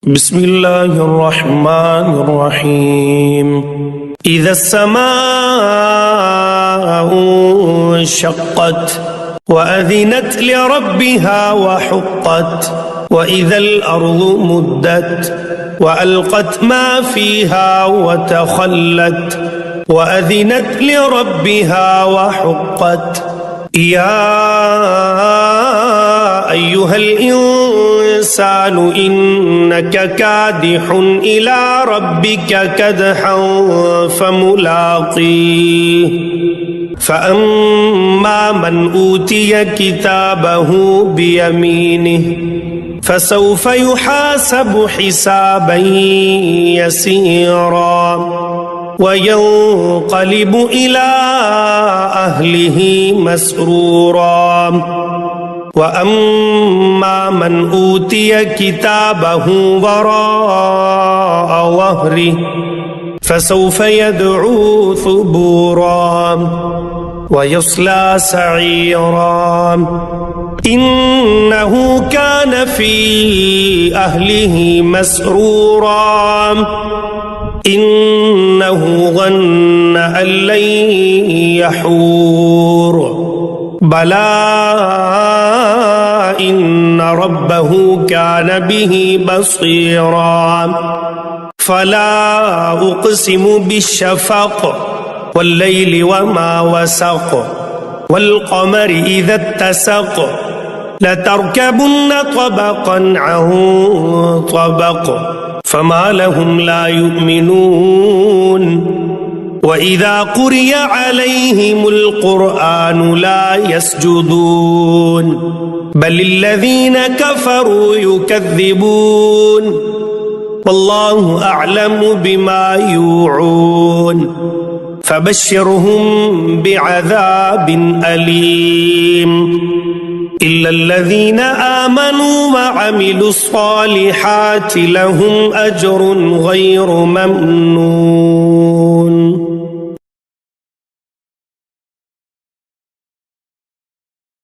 بسم الله الرحمن الرحيم إذا السماء انشقت وأذنت لربها وحقت وإذا الأرض مدت وألقت ما فيها وتخلت وأذنت لربها وحقت يا أيها الإنسان إنك كادح إلى ربك كدحا فملاقيه فأما من أوتي كتابه بيمينه فسوف يحاسب حسابا يسيرا وينقلب إلى أهله مسرورا وأما من أوتي كتابه وراء ظهره فسوف يدعو ثبورا ويصلى سعيرا إنه كان في أهله مسرورا إنه ظن أن لن يحور بلى إن ربه كان به بصيرا فلا أقسم بالشفق والليل وما وسق والقمر إذا اتسق لتركبن طبقا عن طبق فما لهم لا يؤمنون وإذا قرئ عليهم القرآن لا يسجدون بل الذين كفروا يكذبون والله أعلم بما يوعون فبشرهم بعذاب أليم إلا الذين آمنوا وعملوا الصالحات لهم أجر غير ممنون